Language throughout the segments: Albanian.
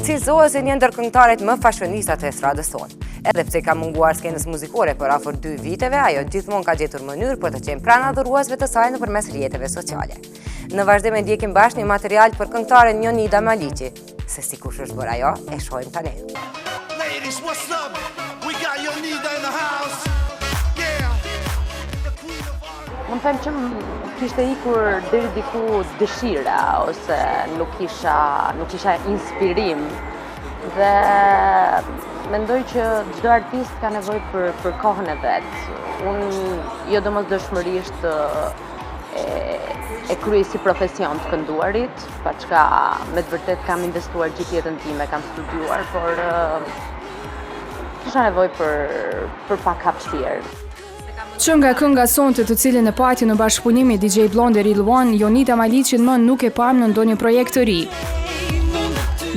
cilësohet si një ndër këngëtarët më fashionista të estradës tonë. Edhe pse ka munguar skenës muzikore për afër 2 viteve, ajo gjithmonë ka gjetur mënyrë për të qenë pranë adhuruesve të saj nëpërmes rrjeteve sociale. Në vazhdim e ndjekim bashkë një material për këngëtaren Jonida Maliqi. Se si kush është bërë ajo, e shohim tani. Ladies, what's up? We got Jonida in the house. Më them që kishte ikur deri diku dëshira ose nuk isha inspirim dhe mendoj që çdo artist ka nevojë për kohën e vet. Unë jo domosdoshmërisht e kryej si profesion të kënduarit, paçka me të vërtet kam investuar gjithë jetën time, kam studiuar, por kisha nevojë për pak hapësirë. Që nga kënga sonte të cilën e pati në bashkëpunim me DJ Blonde e Rilwan, Jonida Maliqin më nuk e pam në ndonjë projekt të ri.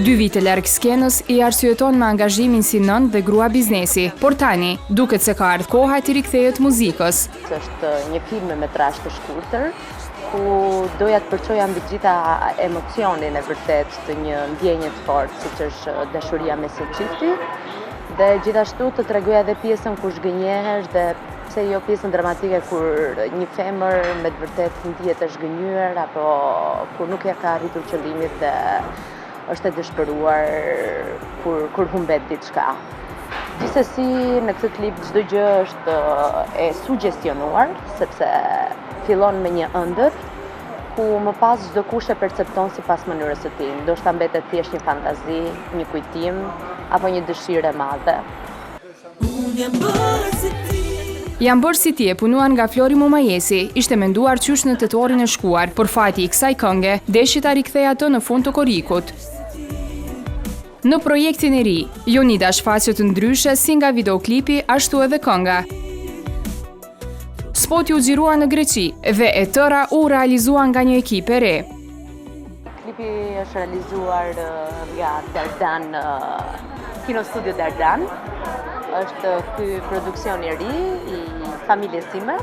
2 vite larg skenës i arsyeton me angazhimin si nën dhe grua biznesi, por tani duket se ka ardhur koha të rikthehet muzikës. Është një film me metrazh të shkurtër, ku doja të përçoja mbi gjitha emocionin e vërtet të një ndjenje të fortë, siç është dashuria mes çifti, dhe gjithashtu të tregoja edhe pjesën ku zhgënjehesh dhe pse jo pjesën dramatike kur një femër me të vërtet ndihet e zhgënjur apo kur nuk ja ka arritur qëllimit dhe është e dëshpëruar kur humbet diçka. Gjithsesi në këtë klip çdo gjë është e suggestionuar sepse fillon me një ëndër ku më pas çdo kush e percepton sipas mënyrës së tij. Ndoshta mbetet thjesht një fantazi, një kujtim apo një dëshirë e madhe. Jam bërë si ti e punuar nga Flori Mumajesi, ishte menduar qysh në tetorin e shkuar, por fati i kësaj kënge deshi ta rikthej atë në fund të korikut. Në projektin e ri, Jonida shfaqe të ndryshe si nga videoklipi ashtu edhe kënga. Spoti u xhirua në Greqi dhe e tëra u realizua nga një ekip e re. Klipi është realizuar nga Dardan, Kino Studio Dardan. Është ky produksion i ri i familjes time.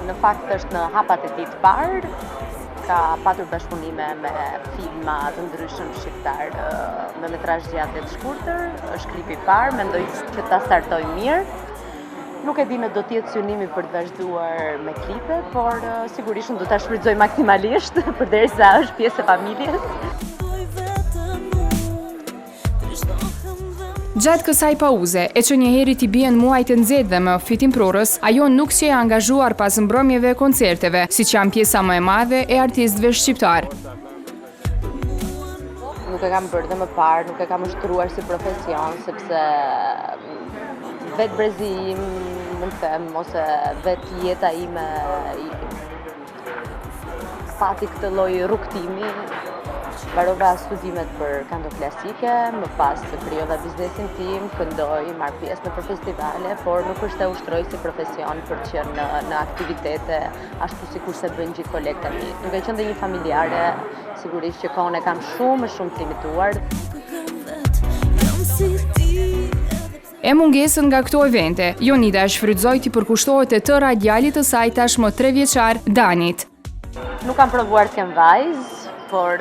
Në fakt është në hapat e tij të parë. Ka patur bashkëpunime me filma të ndryshëm shqiptar me metrazh gjatë dhe të shkurtër. Është klipi i parë, mendoj që ta startoj mirë. Nuk e di në do t'jetë synimi për të vazhduar me klipe, por sigurisht do ta shfrytëzoj maksimalisht përderisa është pjesë e familjes. Gjatë kësaj pauze, e që njëheri t'i bien muajt e nxehtë dhe më fitimprorës, ajo nuk që e angazhuar pas mbrëmjeve e koncerteve, si që janë pjesa më e madhe e artistëve shqiptar. Nuk e kam bërë dhe më parë, nuk e kam ushtruar si profesion, sepse vetë brezi im, mund të them, ose vetë jeta ime pati këtë lloj rrugtimi. Mbarova studimet për kanto klasike, më pas krijova biznesin tim, këndoj, marr pjesë në festivale, por nuk është e ushtroj si profesion për të qenë në aktivitete ashtu sikur se bëjnë gjithë kolegët mi. Duke qenë dhe një familjare, sigurisht që kohën e kam shumë të limituar. E mungesën nga këto evente, Jonida shfrytëzoi t'i përkushtohet e tëra djalit të saj tashmë 3 vjeçar, Danit. Nuk kam provuar të kem vajzë, por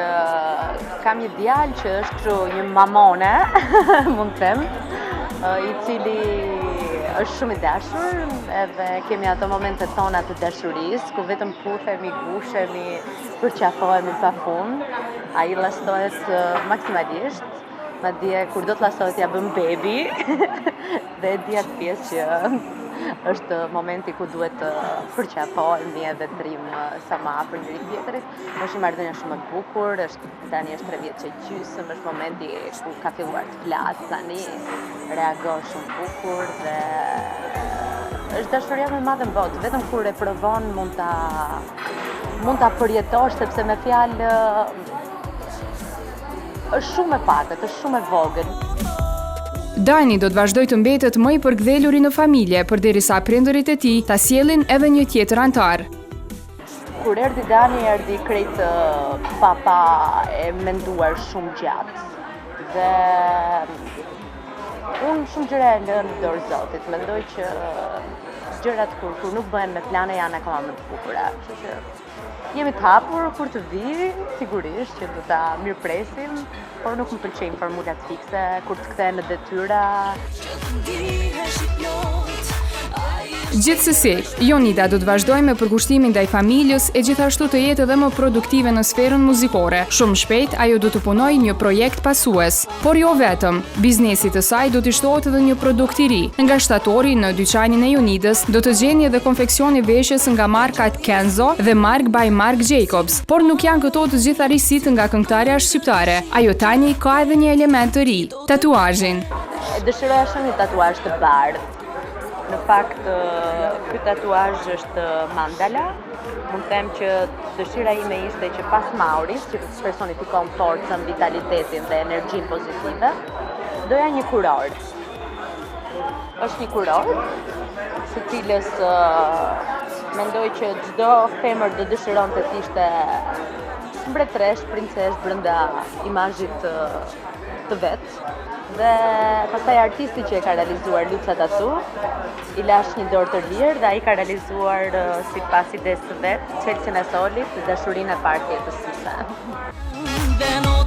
kam një djalë që është një mamone, mund të them, i cili është shumë i dashur, edhe kemi ato momentet tona të dashurisë, ku vetëm puthemi, gushemi, përqafohemi pafund. Ai llastohet maksimalisht, madje kur do të llastohet ja bëm bebi, dhe e di atë pjesë që është momenti ku duhet të përqafohemi edhe të rrimë sa më afër njëri tjetrit. Është një marrëdhënie shumë e bukur, tani është 3 vjeç e gjysmë, është momenti ku ka filluar të flasë, tani reagon shumë bukur dhe është dashuria më e madhe në botë, vetëm kur e provon mund ta përjetosh, sepse me fjalë është shumë e pakët, është shumë e vogël. Dani do të vazhdoj të mbetet më i përkdheluri në familje, përderisa prindërit e tij ta sjellin edhe një tjetër antar. Kur erdhi Dani, erdhi krejt papa e menduar shumë gjatë. Dhe unë shumë gjëra e lënë në dorë Zotit. Mendoj që gjërat kur nuk bëhen me plane janë akoma më të bukura. Kështu që jemi të hapur kur të vi, sigurisht që do ta mirëpresim, por nuk më pëlqejnë formulat fikse kur të kthehen në detyra. Gjithsesi, Jonida do të vazhdojë me përkushtimin ndaj familjes e gjithashtu të jetë edhe më produktive në sferën muzikore. Shumë shpejt ajo do të punojë një projekt pasues, por jo vetëm. Biznesi të saj do të shtohet edhe një produkt i ri. Nga shtatori në dyqanin e Jonidës do të gjeni edhe konfeksioni veshjes nga markat Kenzo dhe Mark by Marc Jacobs, por nuk janë këto të gjitha risit nga këngëtarja shqiptare. Ajo tani ka edhe një element të ri, tatuazhin. Dëshiroja shumë një tatuazh të bardhë. Në fakt, ky tatuazh është mandala. Mund të them që dëshira ime ishte që pas Mauris, që personifikon forcën, vitalitetin dhe energjinë pozitive, doja një kuror. Është një kuror, së cilës mendoj që çdo femër do dëshironte të ishte mbretëresh, princesh brenda imazhit të vet. Dhe pastaj artisti që e ka realizuar Luca Tatu i lash një dorë të lirë dhe ai ka realizuar sipas idesë së vet, çelësin e solit dhe dashurinë e parë të jetës së saj.